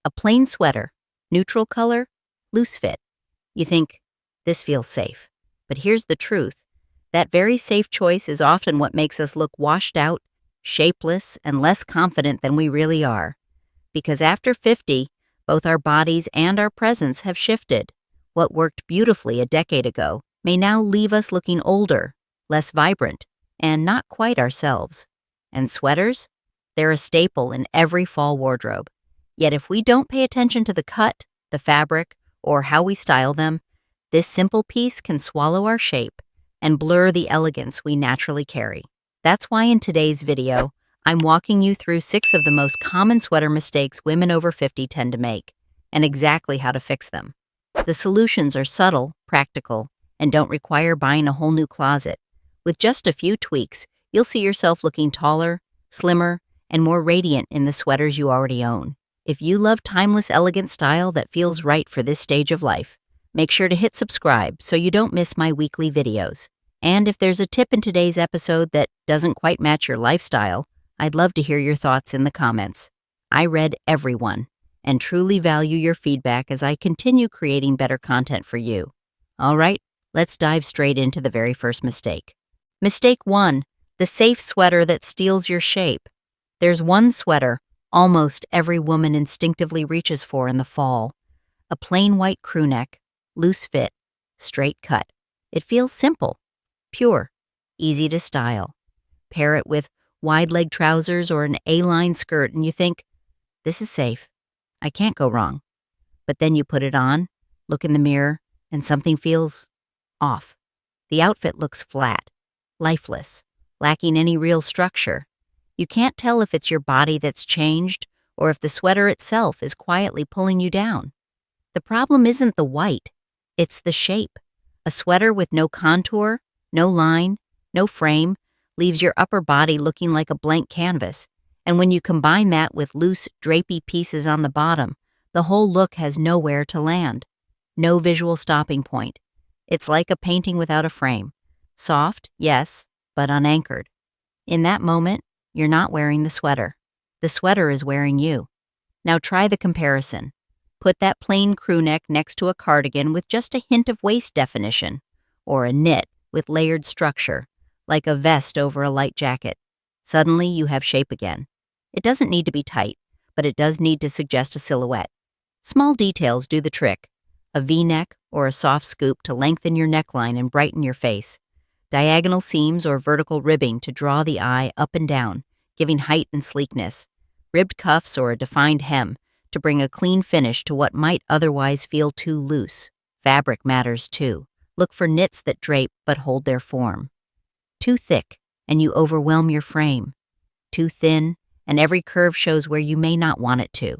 A plain sweater, neutral color, loose fit. You think, this feels safe. But here's the truth. That very safe choice is often what makes us look washed out, shapeless, and less confident than we really are. Because after 50, both our bodies and our presence have shifted. What worked beautifully a decade ago may now leave us looking older, less vibrant, and not quite ourselves. And sweaters? They're a staple in every fall wardrobe. Yet if we don't pay attention to the cut, the fabric, or how we style them, this simple piece can swallow our shape and blur the elegance we naturally carry. That's why in today's video, I'm walking you through 6 of the most common sweater mistakes women over 50 tend to make, and exactly how to fix them. The solutions are subtle, practical, and don't require buying a whole new closet. With just a few tweaks, you'll see yourself looking taller, slimmer, and more radiant in the sweaters you already own. If you love timeless, elegant style that feels right for this stage of life, make sure to hit subscribe so you don't miss my weekly videos. And if there's a tip in today's episode that doesn't quite match your lifestyle, I'd love to hear your thoughts in the comments. I read every one and truly value your feedback as I continue creating better content for you. All right, let's dive straight into the very first mistake. Mistake 1, the safe sweater that steals your shape. There's one sweater almost every woman instinctively reaches for in the fall. A plain white crew neck, loose fit, straight cut. It feels simple, pure, easy to style. Pair it with wide leg trousers or an A-line skirt and you think, this is safe. I can't go wrong. But then you put it on, look in the mirror, and something feels off. The outfit looks flat, lifeless, lacking any real structure. You can't tell if it's your body that's changed or if the sweater itself is quietly pulling you down. The problem isn't the white, it's the shape. A sweater with no contour, no line, no frame, leaves your upper body looking like a blank canvas. And when you combine that with loose, drapey pieces on the bottom, the whole look has nowhere to land. No visual stopping point. It's like a painting without a frame. Soft, yes, but unanchored. In that moment, you're not wearing the sweater. The sweater is wearing you. Now try the comparison. Put that plain crew neck next to a cardigan with just a hint of waist definition, or a knit with layered structure, like a vest over a light jacket. Suddenly you have shape again. It doesn't need to be tight, but it does need to suggest a silhouette. Small details do the trick. A V-neck or a soft scoop to lengthen your neckline and brighten your face. Diagonal seams or vertical ribbing to draw the eye up and down, giving height and sleekness. Ribbed cuffs or a defined hem to bring a clean finish to what might otherwise feel too loose. Fabric matters too. Look for knits that drape but hold their form. Too thick, and you overwhelm your frame. Too thin, and every curve shows where you may not want it to.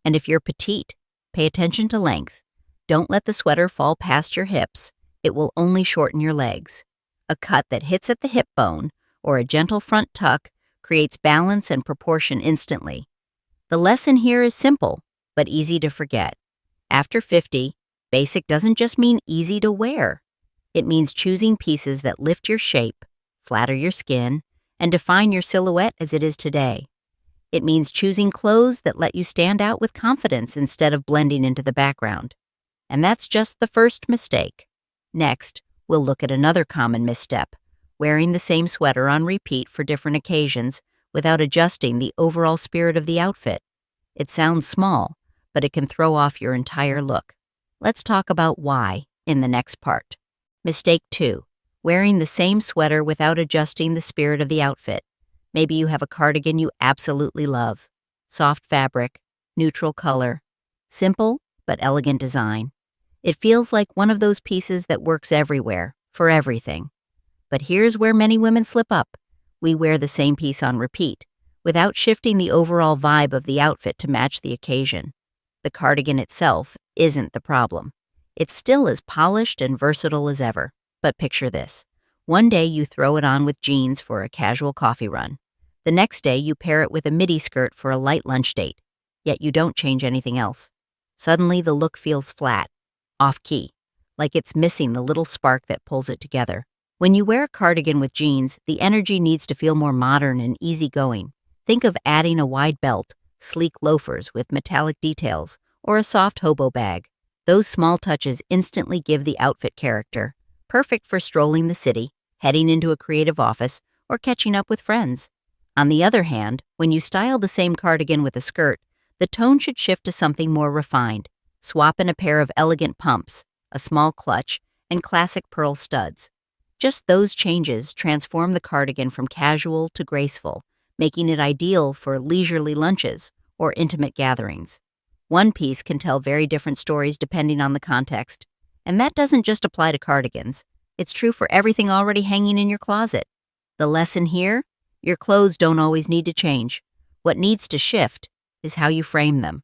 And if you're petite, pay attention to length. Don't let the sweater fall past your hips. It will only shorten your legs. A cut that hits at the hip bone or a gentle front tuck creates balance and proportion instantly. The lesson here is simple, but easy to forget. After 50, basic doesn't just mean easy to wear. It means choosing pieces that lift your shape, flatter your skin, and define your silhouette as it is today. It means choosing clothes that let you stand out with confidence instead of blending into the background. And that's just the first mistake. Next, we'll look at another common misstep, wearing the same sweater on repeat for different occasions without adjusting the overall spirit of the outfit. It sounds small, but it can throw off your entire look. Let's talk about why in the next part. Mistake 2, wearing the same sweater without adjusting the spirit of the outfit. Maybe you have a cardigan you absolutely love. Soft fabric, neutral color, simple but elegant design. It feels like one of those pieces that works everywhere, for everything. But here's where many women slip up. We wear the same piece on repeat, without shifting the overall vibe of the outfit to match the occasion. The cardigan itself isn't the problem. It's still as polished and versatile as ever. But picture this. One day you throw it on with jeans for a casual coffee run. The next day you pair it with a midi skirt for a light lunch date. Yet you don't change anything else. Suddenly the look feels flat, off-key, like it's missing the little spark that pulls it together. When you wear a cardigan with jeans, the energy needs to feel more modern and easygoing. Think of adding a wide belt, sleek loafers with metallic details, or a soft hobo bag. Those small touches instantly give the outfit character, perfect for strolling the city, heading into a creative office, or catching up with friends. On the other hand, when you style the same cardigan with a skirt, the tone should shift to something more refined. Swap in a pair of elegant pumps, a small clutch, and classic pearl studs. Just those changes transform the cardigan from casual to graceful, making it ideal for leisurely lunches or intimate gatherings. One piece can tell very different stories depending on the context, and that doesn't just apply to cardigans. It's true for everything already hanging in your closet. The lesson here? Your clothes don't always need to change. What needs to shift is how you frame them.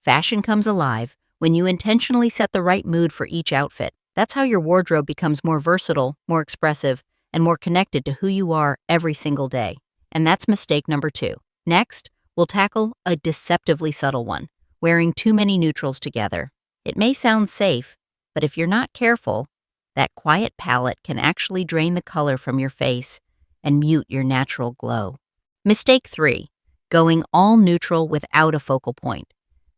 Fashion comes alive when you intentionally set the right mood for each outfit. That's how your wardrobe becomes more versatile, more expressive, and more connected to who you are every single day. And that's mistake number 2. Next, we'll tackle a deceptively subtle one, wearing too many neutrals together. It may sound safe, but if you're not careful, that quiet palette can actually drain the color from your face and mute your natural glow. Mistake 3. Going all neutral without a focal point.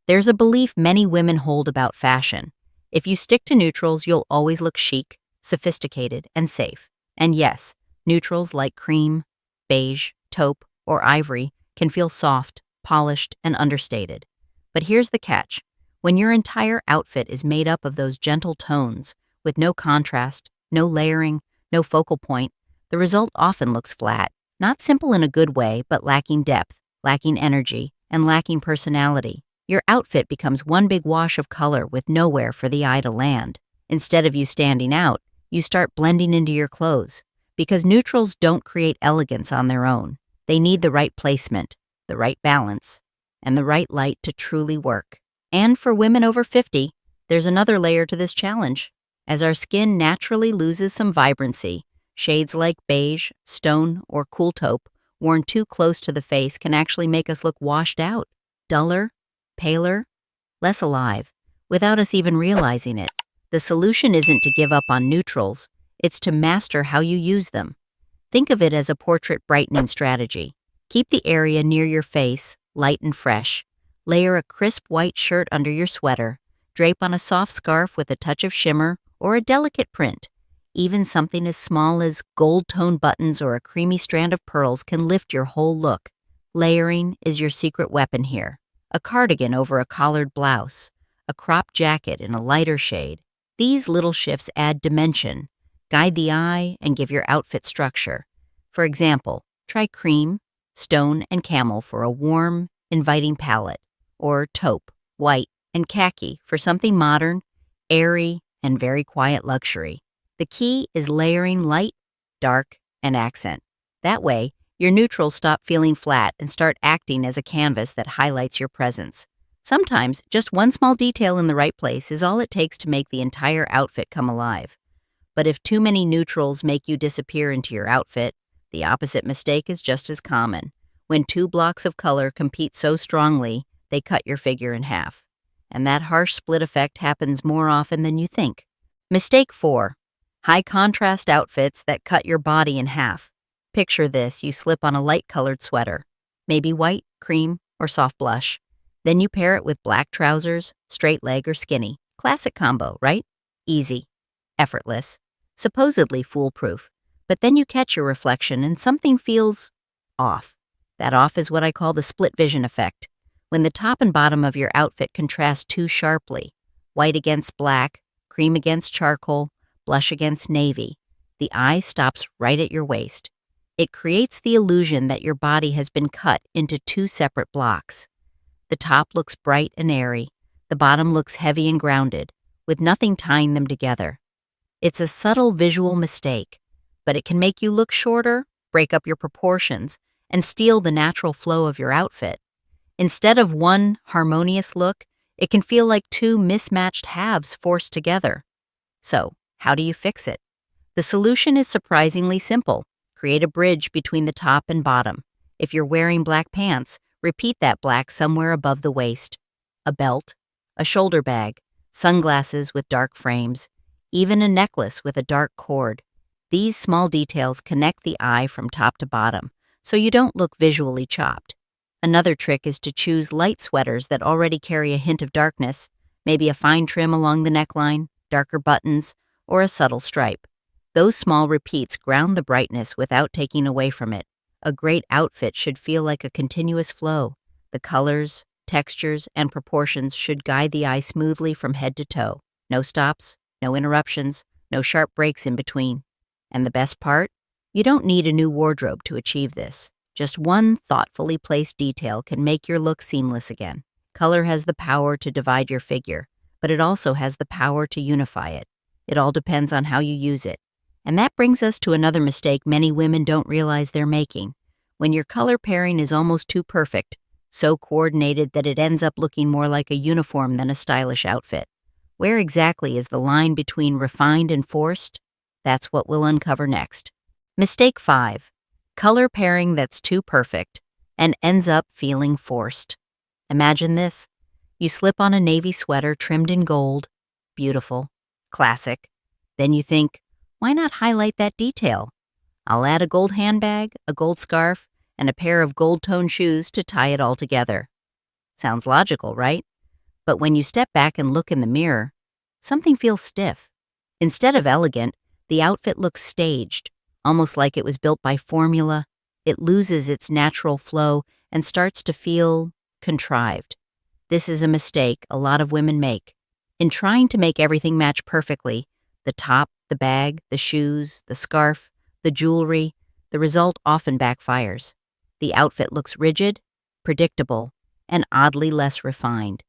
There's a belief many women hold about fashion. If you stick to neutrals, you'll always look chic, sophisticated, and safe. And yes, neutrals like cream, beige, taupe, or ivory can feel soft, polished, and understated. But here's the catch. When your entire outfit is made up of those gentle tones, with no contrast, no layering, no focal point, the result often looks flat. Not simple in a good way, but lacking depth, lacking energy, and lacking personality. Your outfit becomes one big wash of color with nowhere for the eye to land. Instead of you standing out, you start blending into your clothes. Because neutrals don't create elegance on their own. They need the right placement, the right balance, and the right light to truly work. And for women over 50, there's another layer to this challenge. As our skin naturally loses some vibrancy, shades like beige, stone, or cool taupe worn too close to the face can actually make us look washed out, duller, paler, less alive, without us even realizing it. The solution isn't to give up on neutrals, it's to master how you use them. Think of it as a portrait brightening strategy. Keep the area near your face light and fresh. Layer a crisp white shirt under your sweater. Drape on a soft scarf with a touch of shimmer or a delicate print. Even something as small as gold-toned buttons or a creamy strand of pearls can lift your whole look. Layering is your secret weapon here. A cardigan over a collared blouse, a cropped jacket in a lighter shade. These little shifts add dimension, guide the eye, and give your outfit structure. For example, try cream, stone, and camel for a warm, inviting palette, or taupe, white, and khaki for something modern, airy, and very quiet luxury. The key is layering light, dark, and accent. That way, your neutrals stop feeling flat and start acting as a canvas that highlights your presence. Sometimes, just one small detail in the right place is all it takes to make the entire outfit come alive. But if too many neutrals make you disappear into your outfit, the opposite mistake is just as common. When two blocks of color compete so strongly, they cut your figure in half. And that harsh split effect happens more often than you think. Mistake 4. High contrast outfits that cut your body in half. Picture this: you slip on a light-colored sweater, maybe white, cream, or soft blush. Then you pair it with black trousers, straight leg, or skinny. Classic combo, right? Easy, effortless, supposedly foolproof. But then you catch your reflection and something feels off. That off is what I call the split vision effect. When the top and bottom of your outfit contrast too sharply, white against black, cream against charcoal, blush against navy, the eye stops right at your waist. It creates the illusion that your body has been cut into two separate blocks. The top looks bright and airy, the bottom looks heavy and grounded, with nothing tying them together. It's a subtle visual mistake, but it can make you look shorter, break up your proportions, and steal the natural flow of your outfit. Instead of one harmonious look, it can feel like two mismatched halves forced together. So, how do you fix it? The solution is surprisingly simple. Create a bridge between the top and bottom. If you're wearing black pants, repeat that black somewhere above the waist. A belt, a shoulder bag, sunglasses with dark frames, even a necklace with a dark cord. These small details connect the eye from top to bottom, so you don't look visually chopped. Another trick is to choose light sweaters that already carry a hint of darkness, maybe a fine trim along the neckline, darker buttons, or a subtle stripe. Those small repeats ground the brightness without taking away from it. A great outfit should feel like a continuous flow. The colors, textures, and proportions should guide the eye smoothly from head to toe. No stops, no interruptions, no sharp breaks in between. And the best part? You don't need a new wardrobe to achieve this. Just one thoughtfully placed detail can make your look seamless again. Color has the power to divide your figure, but it also has the power to unify it. It all depends on how you use it. And that brings us to another mistake many women don't realize they're making. When your color pairing is almost too perfect, so coordinated that it ends up looking more like a uniform than a stylish outfit. Where exactly is the line between refined and forced? That's what we'll uncover next. Mistake 5. Color pairing that's too perfect and ends up feeling forced. Imagine this. You slip on a navy sweater trimmed in gold. Beautiful. Classic. Then you think, why not highlight that detail? I'll add a gold handbag, a gold scarf, and a pair of gold-toned shoes to tie it all together. Sounds logical, right? But when you step back and look in the mirror, something feels stiff. Instead of elegant, the outfit looks staged, almost like it was built by formula. It loses its natural flow and starts to feel contrived. This is a mistake a lot of women make. In trying to make everything match perfectly, the top, the bag, the shoes, the scarf, the jewelry, the result often backfires. The outfit looks rigid, predictable, and oddly less refined.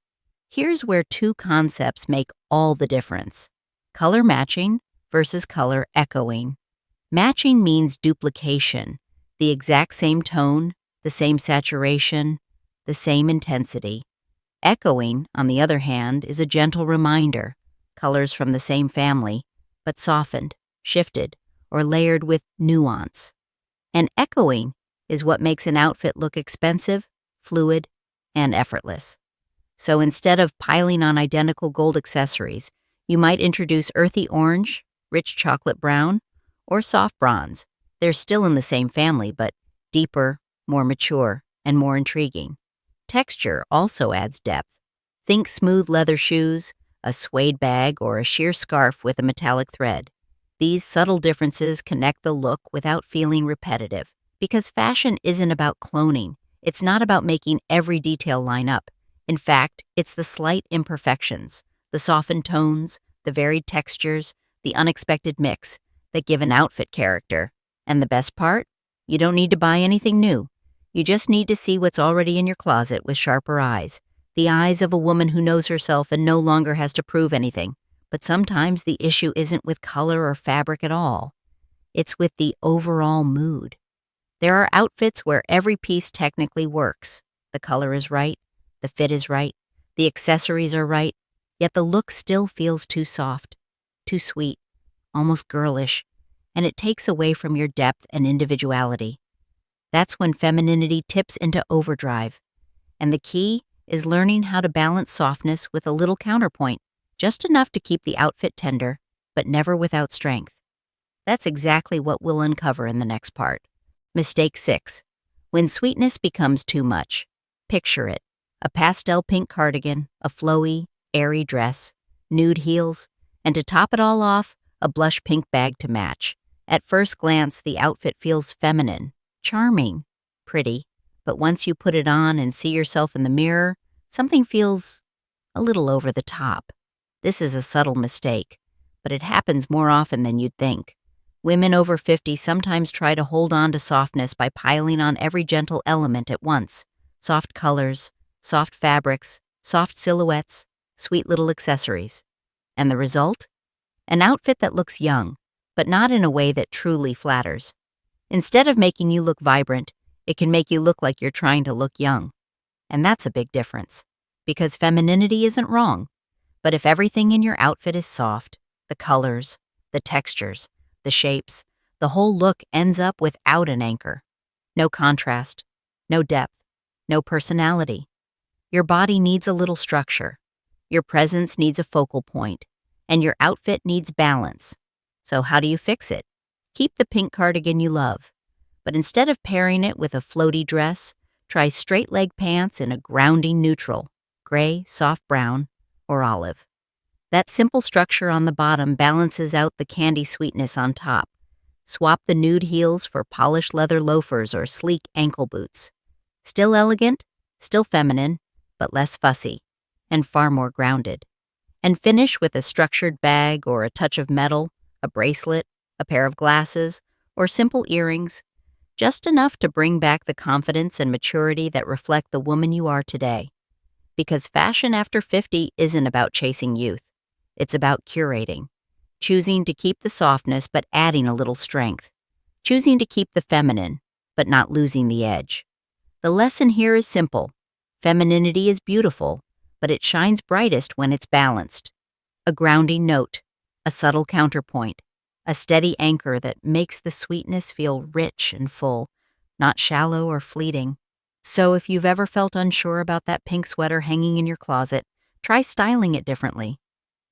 Here's where two concepts make all the difference: color matching versus color echoing. Matching means duplication, the exact same tone, the same saturation, the same intensity. Echoing, on the other hand, is a gentle reminder, colors from the same family, but softened, shifted, or layered with nuance. And echoing is what makes an outfit look expensive, fluid, and effortless. So instead of piling on identical gold accessories, you might introduce earthy orange, rich chocolate brown, or soft bronze. They're still in the same family, but deeper, more mature, and more intriguing. Texture also adds depth. Think smooth leather shoes, a suede bag, or a sheer scarf with a metallic thread. These subtle differences connect the look without feeling repetitive. Because fashion isn't about cloning. It's not about making every detail line up. In fact, it's the slight imperfections, the softened tones, the varied textures, the unexpected mix that give an outfit character. And the best part? You don't need to buy anything new. You just need to see what's already in your closet with sharper eyes. The eyes of a woman who knows herself and no longer has to prove anything. But sometimes the issue isn't with color or fabric at all. It's with the overall mood. There are outfits where every piece technically works. The color is right, the fit is right, the accessories are right, yet the look still feels too soft, too sweet, almost girlish, and it takes away from your depth and individuality. That's when femininity tips into overdrive. And the key is learning how to balance softness with a little counterpoint, just enough to keep the outfit tender, but never without strength. That's exactly what we'll uncover in the next part. Mistake 6. When sweetness becomes too much. Picture it. A pastel pink cardigan, a flowy, airy dress, nude heels, and to top it all off, a blush pink bag to match. At first glance, the outfit feels feminine, charming, pretty, but once you put it on and see yourself in the mirror, something feels a little over the top. This is a subtle mistake, but it happens more often than you'd think. Women over 50 sometimes try to hold on to softness by piling on every gentle element at once. Soft colors, soft fabrics, soft silhouettes, sweet little accessories. And the result? An outfit that looks young, but not in a way that truly flatters. Instead of making you look vibrant, it can make you look like you're trying to look young. And that's a big difference, because femininity isn't wrong. But if everything in your outfit is soft, the colors, the textures, the shapes, the whole look ends up without an anchor. No contrast, no depth, no personality. Your body needs a little structure. Your presence needs a focal point, and your outfit needs balance. So how do you fix it? Keep the pink cardigan you love, but instead of pairing it with a floaty dress, try straight leg pants in a grounding neutral, gray, soft brown, or olive. That simple structure on the bottom balances out the candy sweetness on top. Swap the nude heels for polished leather loafers or sleek ankle boots. Still elegant, still feminine, but less fussy, and far more grounded. And finish with a structured bag or a touch of metal, a bracelet, a pair of glasses, or simple earrings, just enough to bring back the confidence and maturity that reflect the woman you are today. Because fashion after 50 isn't about chasing youth. It's about curating, choosing to keep the softness but adding a little strength, choosing to keep the feminine but not losing the edge. The lesson here is simple. Femininity is beautiful, but it shines brightest when it's balanced. A grounding note, a subtle counterpoint, a steady anchor that makes the sweetness feel rich and full, not shallow or fleeting. So if you've ever felt unsure about that pink sweater hanging in your closet, try styling it differently.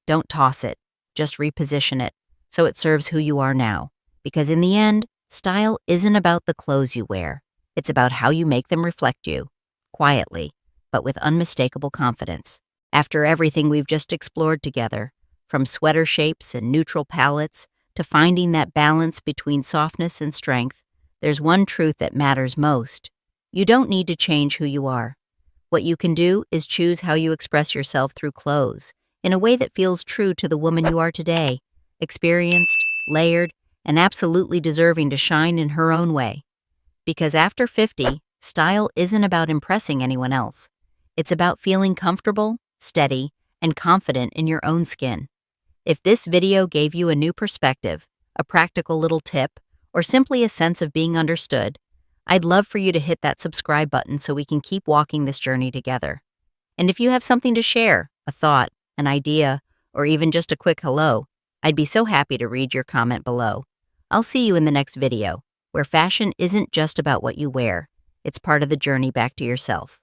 Don't toss it, just reposition it so it serves who you are now. Because in the end, style isn't about the clothes you wear. It's about how you make them reflect you, quietly, but with unmistakable confidence. After everything we've just explored together, from sweater shapes and neutral palettes to finding that balance between softness and strength, there's one truth that matters most. You don't need to change who you are. What you can do is choose how you express yourself through clothes, in a way that feels true to the woman you are today, experienced, layered, and absolutely deserving to shine in her own way. Because after 50, style isn't about impressing anyone else. It's about feeling comfortable, steady, and confident in your own skin. If this video gave you a new perspective, a practical little tip, or simply a sense of being understood, I'd love for you to hit that subscribe button so we can keep walking this journey together. And if you have something to share, a thought, an idea, or even just a quick hello, I'd be so happy to read your comment below. I'll see you in the next video, where fashion isn't just about what you wear, it's part of the journey back to yourself.